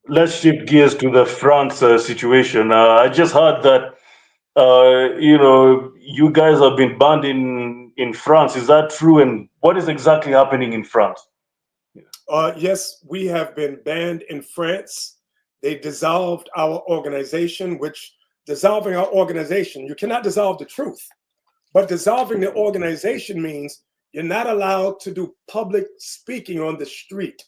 let's shift gears to the France situation. I just heard that you guys have been banned in France. Is that true? And what is exactly happening in France? Yes, we have been banned in France. They dissolved our organization, which dissolving our organization, you cannot dissolve the truth, but dissolving the organization means you're not allowed to do public speaking on the street.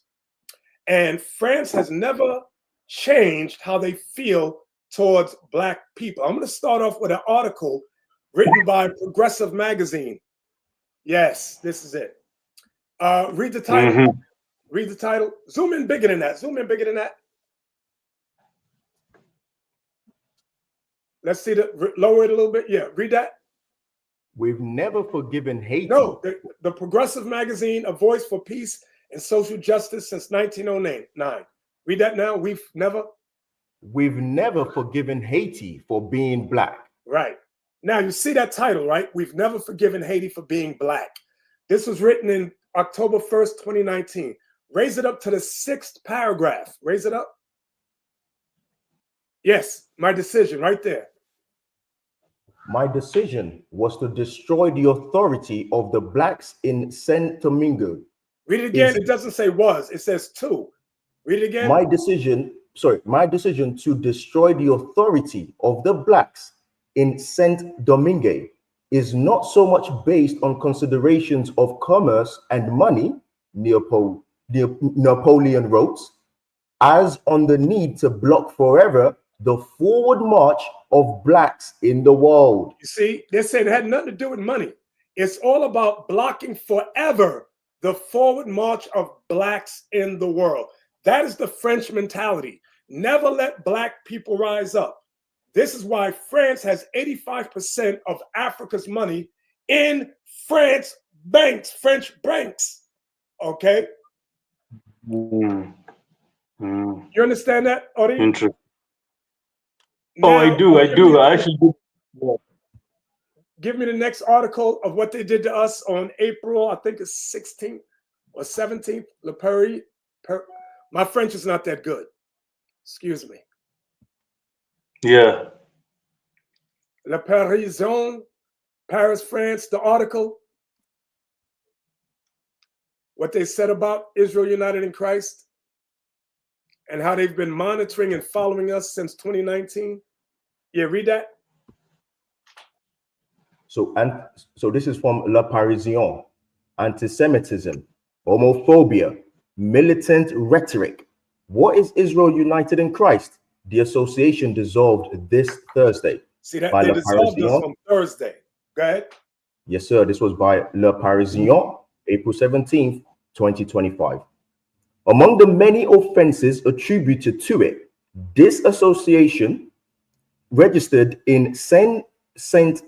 And France has never changed how they feel towards Black people. I'm going to start off with an article written by Progressive Magazine. Yes, this is it. Read the title. Mm-hmm. Read the title. Zoom in bigger than that. Zoom in bigger than that. Let's see lower it a little bit. Yeah, read that. We've never forgiven Haiti. No, the Progressive Magazine, a voice for peace and social justice since 1909. Read that now. We've never forgiven Haiti for being Black. Right. Now you see that title, right? We've never forgiven Haiti for being Black. This was written in October 1st, 2019. Raise it up to the 6th paragraph. Raise it up. Yes, my decision right there. My decision was to destroy the authority of the Blacks in Saint Domingo. Read it again. It doesn't say was. It says to. Read it again. My decision to destroy the authority of the Blacks in Saint Domingo is not so much based on considerations of commerce and money, Napoleon wrote, as on the need to block forever the forward march of Blacks in the world. You see, they said it had nothing to do with money. It's all about blocking forever the forward march of Blacks in the world. That is the French mentality. Never let Black people rise up. This is why France has 85% of Africa's money in French banks. Okay? Mm. Mm. You understand that, audience? Interesting. Now, I do. I actually do. Yeah. Give me the next article of what they did to us on April, I think it's 16th or 17th. Le Paris. My French is not that good. Excuse me. Yeah. Le Parisien, Paris, France, the article. What they said about Israel United in Christ and how they've been monitoring and following us since 2019. Yeah, read that. So this is from Le Parisien. Anti-Semitism, homophobia, militant rhetoric. What is Israel United in Christ? The association dissolved this Thursday. See that they dissolved us on Thursday. Go ahead. Yes, sir. This was by Le Parisien, April 17th, 2025. Among the many offenses attributed to it, this association, registered in Saint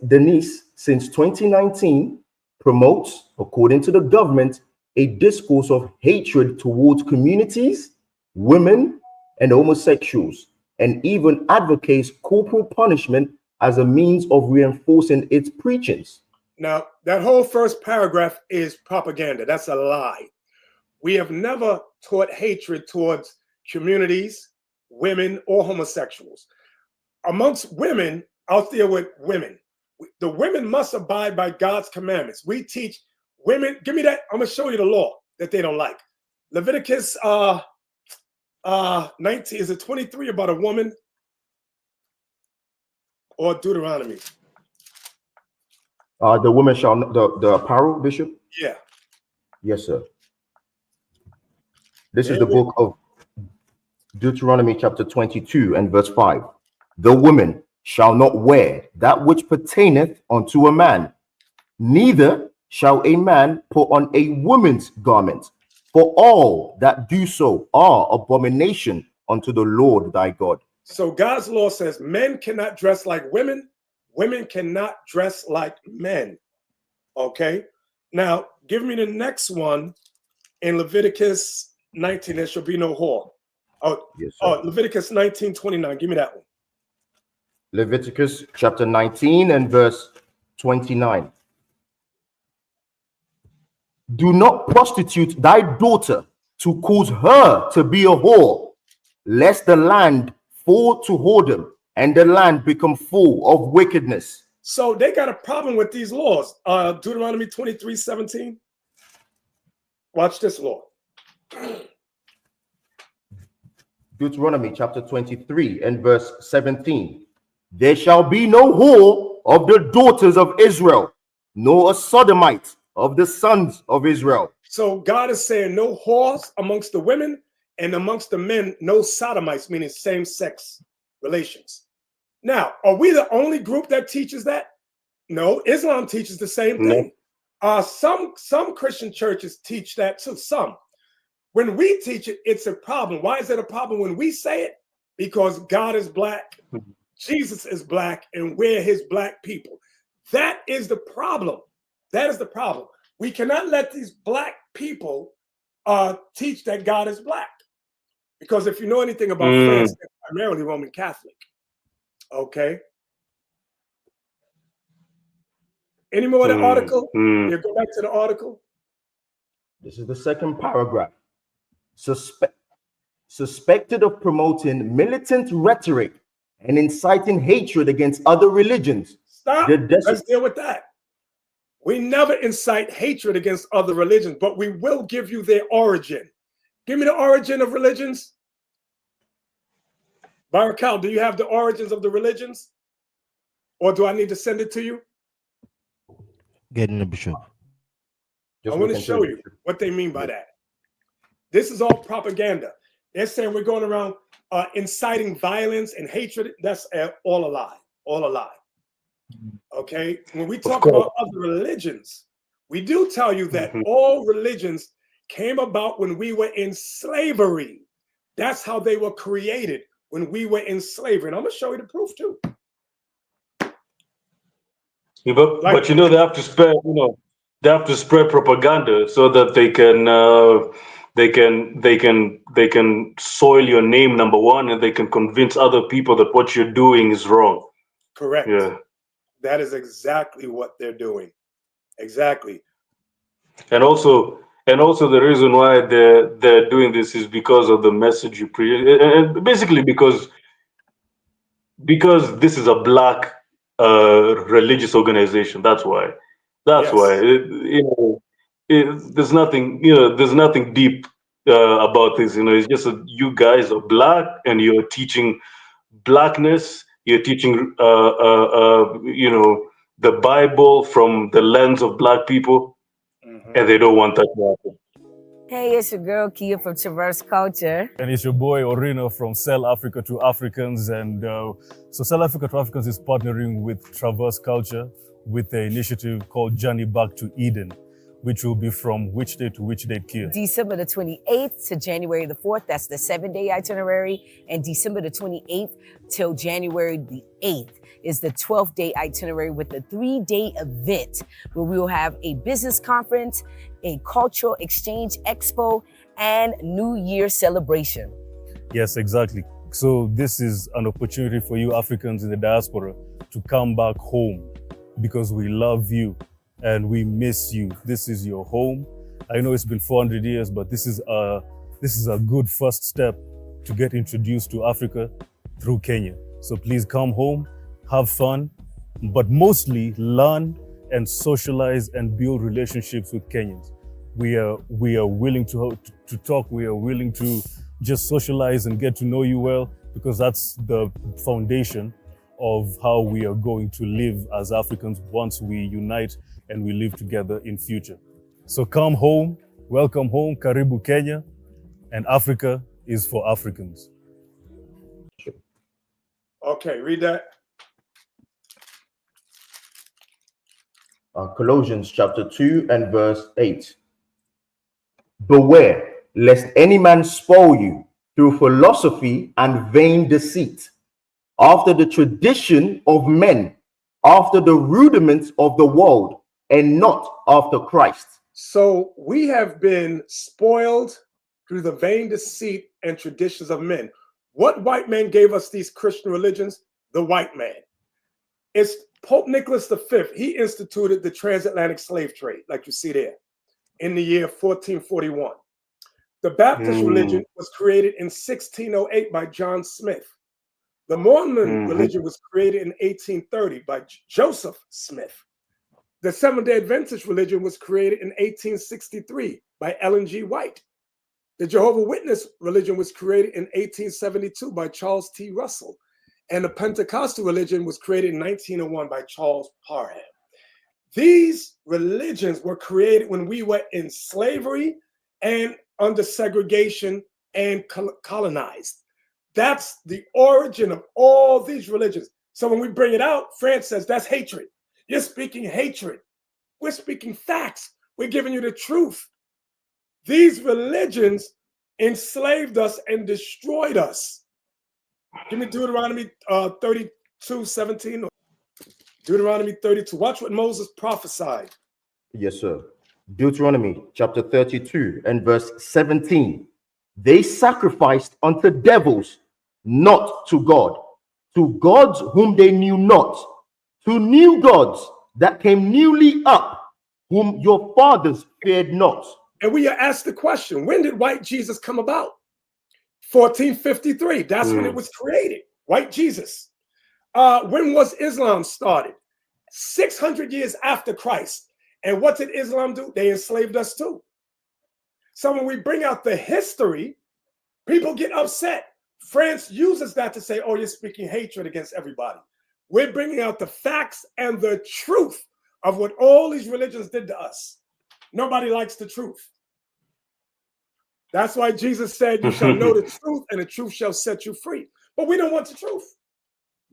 Denis since 2019, promotes, according to the government, a discourse of hatred towards communities, women, and homosexuals, and even advocates corporal punishment as a means of reinforcing its preachings. Now, that whole first paragraph is propaganda. That's a lie. We have never taught hatred towards communities, women, or homosexuals. Amongst women, out there with women, the women must abide by God's commandments. We teach women, give me that, I'm going to show you the law that they don't like. Leviticus 19, is it 23 about a woman? Or Deuteronomy? The woman shall not, the apparel, Bishop? Yeah. Yes, sir. This is the book of Deuteronomy chapter 22 and verse 5. The woman shall not wear that which pertaineth unto a man, neither shall a man put on a woman's garment, for all that do so are abomination unto the Lord thy God. So God's law says men cannot dress like women, women cannot dress like men. Okay? Now, give me the next one in Leviticus 19. There shall be no whore. Yes, Leviticus 19:29. Give me that one. Leviticus chapter 19 and verse 29. Do not prostitute thy daughter to cause her to be a whore, lest the land fall to whoredom and the land become full of wickedness. So they got a problem with these laws. Deuteronomy 23:17. Watch this law. Deuteronomy chapter 23 and verse 17. There shall be no whore of the daughters of Israel, nor a sodomite of the sons of Israel. So God is saying no whores amongst the women, and amongst the men, no sodomites, meaning same-sex relations. Now, are we the only group that teaches that? No, Islam teaches the same thing. Some Christian churches teach that too, some. When we teach it, it's a problem. Why is it a problem when we say it? Because God is black, Jesus is black, and we're his black people. That is the problem. That is the problem. We cannot let these black people teach that God is black. Because if you know anything about France, they're primarily Roman Catholic. Okay. Any more of the article? You go back to the article. This is the second paragraph. Suspected of promoting militant rhetoric and inciting hatred against other religions. Stop. Let's deal with that. We never incite hatred against other religions, but we will give you their origin. Give me the origin of religions. Barakal, do you have the origins of the religions? Or do I need to send it to you? Get in the bishop. I want to show you what they mean by that. This is all propaganda. They're saying we're going around inciting violence and hatred. That's all a lie. All a lie. Okay? When we talk about other religions, we do tell you that all religions came about when we were in slavery. That's how they were created, when we were in slavery. And I'm going to show you the proof too. Yeah, but you know, they have to spread propaganda so that they can soil your name, number one, and they can convince other people that what you're doing is wrong. Correct. Yeah. That is exactly what they're doing. Exactly. And also the reason why they're doing this is because of the message you preach, and basically because this is a black religious organization. That's why. That's why. There's nothing, there's nothing deep about this. It's just that you guys are black and you're teaching blackness. You're teaching, the Bible from the lens of black people, and they don't want that to happen. Hey, it's your girl Kia from Traverse Culture. And it's your boy Orino from Sell Africa to Africans. And so Sell Africa to Africans is partnering with Traverse Culture with an initiative called Journey Back to Eden, which will be from which date to which date, Kia? December the 28th to January the 4th. That's the 7-day itinerary. And December the 28th till January the 8th is the 12-day itinerary with a 3-day event where we will have a business conference, a cultural exchange expo, and New Year celebration. Yes, exactly. So this is an opportunity for you Africans in the diaspora to come back home because we love you and we miss you. This is your home. I know it's been 400 years, but this is a good first step to get introduced to Africa through Kenya. So please come home, have fun, but mostly learn and socialize and build relationships with Kenyans. We are willing to talk. We are willing to just socialize and get to know you well, because that's the foundation of how we are going to live as Africans once we unite and we live together in future. So come home, welcome home, Karibu Kenya, and Africa is for Africans. Okay, read that. Colossians chapter 2 and verse 8. Beware, lest any man spoil you through philosophy and vain deceit, after the tradition of men, after the rudiments of the world, and not after Christ. So we have been spoiled through the vain deceit and traditions of men. What white man gave us these Christian religions? The white man. It's Pope Nicholas V. He instituted the transatlantic slave trade, like you see there, in the year 1441. The Baptist religion was created in 1608 by John Smith. The Mormon religion was created in 1830 by Joseph Smith. The Seventh-day Adventist religion was created in 1863 by Ellen G. White. The Jehovah's Witness religion was created in 1872 by Charles T. Russell. And the Pentecostal religion was created in 1901 by Charles Parham. These religions were created when we were in slavery and under segregation and colonized. That's the origin of all these religions. So when we bring it out, France says that's hatred. You're speaking hatred. We're speaking facts. We're giving you the truth. These religions enslaved us and destroyed us. Give me Deuteronomy 32:17. Deuteronomy 32. Watch what Moses prophesied. Yes, sir. Deuteronomy chapter 32 and verse 17. They sacrificed unto devils, not to God, to gods whom they knew not, to new gods that came newly up, whom your fathers feared not. And we are asked the question, when did white Jesus come about? 1453. That's when it was created. White Jesus. When was Islam started? 600 years after Christ. And what did Islam do? They enslaved us too. So when we bring out the history, people get upset. France uses that to say, oh, you're speaking hatred against everybody. We're bringing out the facts and the truth of what all these religions did to us. Nobody likes the truth. That's why Jesus said, you shall know the truth and the truth shall set you free. But we don't want the truth.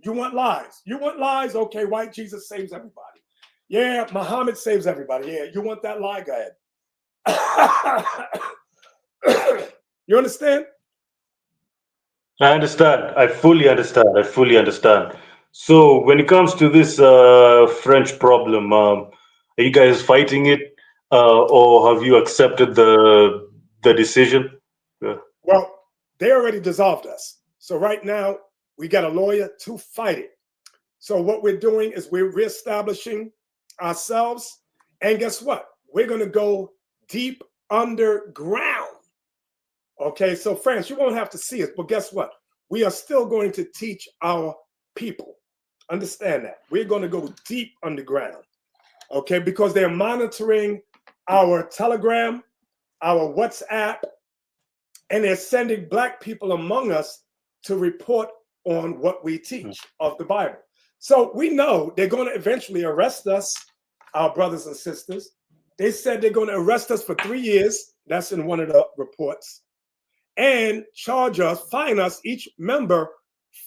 You want lies. You want lies? Okay, white Jesus saves everybody. Yeah, Muhammad saves everybody. Yeah, you want that lie? Go ahead. You understand? I understand. I fully understand. I fully understand. So when it comes to this French problem, are you guys fighting it, or have you accepted the decision? Yeah. Well, they already dissolved us. So right now we got a lawyer to fight it. So what we're doing is we're reestablishing ourselves. And guess what? We're going to go deep underground. Okay, so France, you won't have to see us, but guess what? We are still going to teach our people. Understand that. We're going to go deep underground. Okay, because they're monitoring our Telegram, our WhatsApp, and they're sending Black people among us to report on what we teach of the Bible. So we know they're going to eventually arrest us, our brothers and sisters. They said they're going to arrest us for 3 years. That's in one of the reports. And charge us, fine us, each member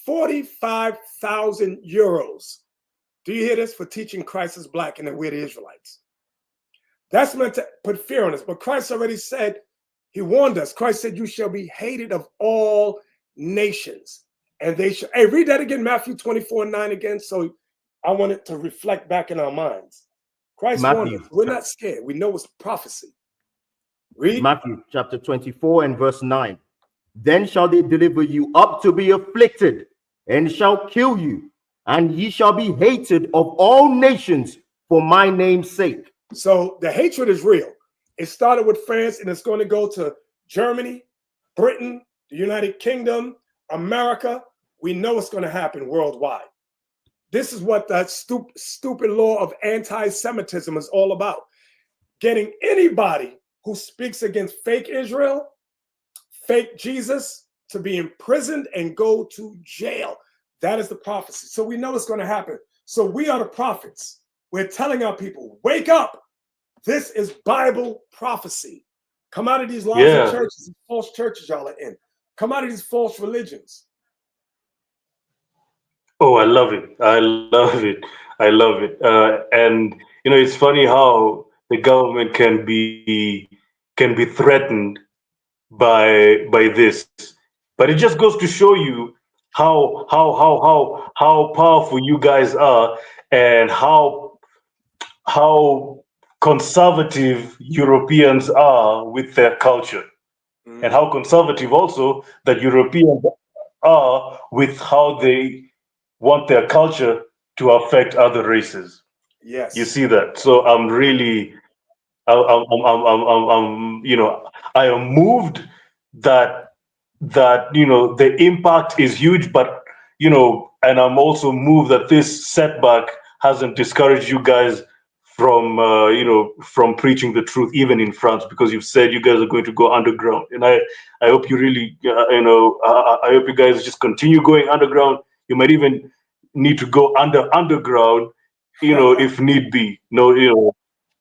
45,000 euros. Do you hear this? For teaching Christ is Black and that we're the Israelites. That's meant to put fear on us. But Christ already said, he warned us. Christ said, you shall be hated of all nations. And they shall, hey, read that again, Matthew 24:9 again. So I want it to reflect back in our minds. Christ warned us. We're not scared. We know it's prophecy. Read. Matthew chapter 24 and verse 9. Then shall they deliver you up to be afflicted, and shall kill you, and ye shall be hated of all nations for my name's sake. So the hatred is real. It started with France, and it's going to go to Germany, Britain, the United Kingdom, America. We know it's going to happen worldwide. This is what that stupid law of anti-Semitism is all about. Getting anybody who speaks against fake Israel, fake Jesus, to be imprisoned and go to jail. That is the prophecy. So we know it's going to happen. So we are the prophets. We're telling our people, wake up. This is Bible prophecy. Come out of these lousy churches and false churches y'all are in. Come out of these false religions. Oh, I love it. I love it. I love it. And you know, it's funny how the government can be threatened by this, but it just goes to show you how powerful you guys are, and how conservative Europeans are with their culture, and how conservative also that Europeans are with how they want their culture to affect other races. Yes. You see that? So I'm really I am moved that the impact is huge, but and I'm also moved that this setback hasn't discouraged you guys from from preaching the truth even in France, because you've said you guys are going to go underground, and I hope you really I hope you guys just continue going underground. You might even need to go underground, if need be. No, yeah.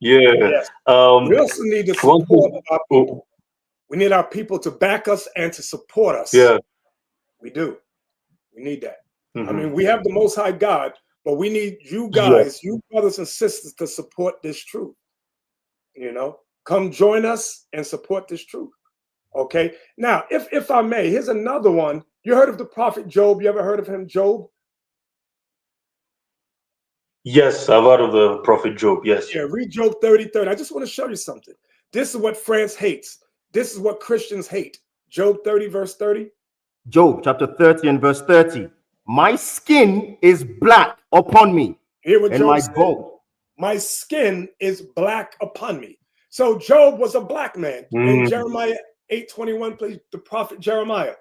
Yes. We Um, also need to one support thing. our Oh, people. We need our people to back us and to support us. yeah. We do. We need that. I Hmm. mean, we have the Most High God, but we need you Yeah. guys, you brothers and sisters, to support this truth. Come join us and support this truth. Okay. Now, if I may, here's another one. You heard of the prophet Job? You ever heard of him, Job? Yes, I've heard of the prophet Job. Yes. Yeah, read Job 30:30. I just want to show you something. This is what France hates. This is what Christians hate. Job 30, verse 30. Job chapter 30 and verse 30. My skin is black upon me, Hear what and Job my said? bone. My skin is black upon me. So Job was a black man. In Mm. Jeremiah 8:21, please, the prophet Jeremiah,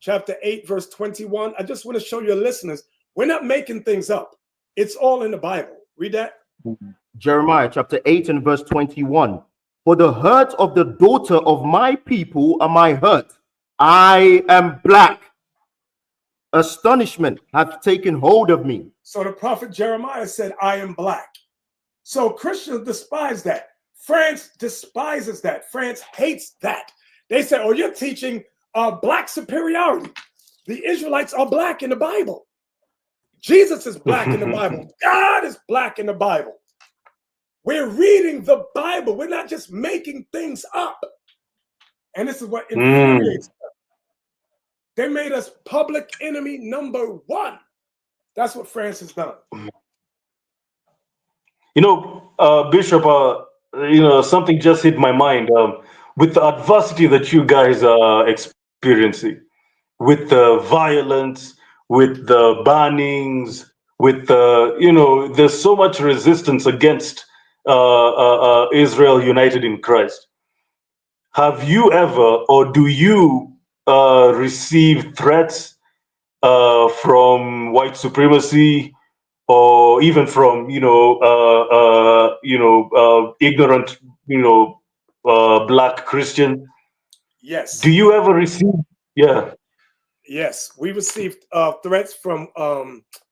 chapter 8, verse 21. I just want to show your listeners, we're not making things up. It's all in the Bible. Read that. Jeremiah chapter 8 and verse 21. For the hurt of the daughter of my people are my hurt. I am black. Astonishment hath taken hold of me. So the prophet Jeremiah said, I am black. So Christians despise that. France despises that. France hates that. They say, oh, you're teaching black superiority. The Israelites are black in the Bible. Jesus is black in the Bible. God is black in the Bible. We're reading the Bible. We're not just making things up. And this is what infuriates them. They made us public enemy number one. That's what France has done. Bishop, something just hit my mind. With the adversity that you guys are experiencing, with the violence, with the bannings, with there's so much resistance against Israel united in Christ. Have you ever, or do you receive threats from white supremacy, or even from ignorant black Christian? Do Yes. you ever receive? Yeah. Yes. We received threats from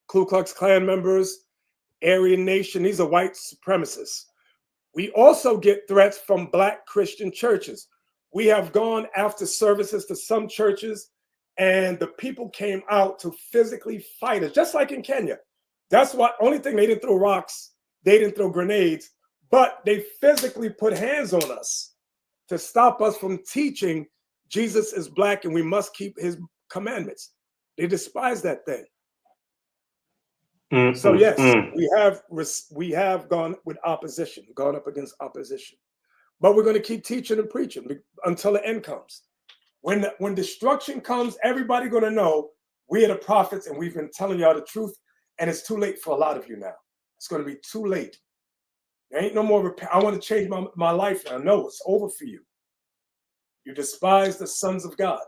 Ku Klux Klan members, Aryan Nation. These are white supremacists. We also get threats from black Christian churches. We have gone after services to some churches, and the people came out to physically fight us, just like in Kenya. That's why only thing they didn't throw rocks, they didn't throw grenades, but they physically put hands on us to stop us from teaching Jesus is black and we must keep his commandments. They despise that thing. So yes, we have gone with opposition, gone up against opposition. But we're going to keep teaching and preaching until the end comes. When destruction comes, everybody going to know we are the prophets and we've been telling y'all the truth. And it's too late for a lot of you now. It's going to be too late. There ain't no more I want to change my life now. No, it's over for you. You despise the sons of God.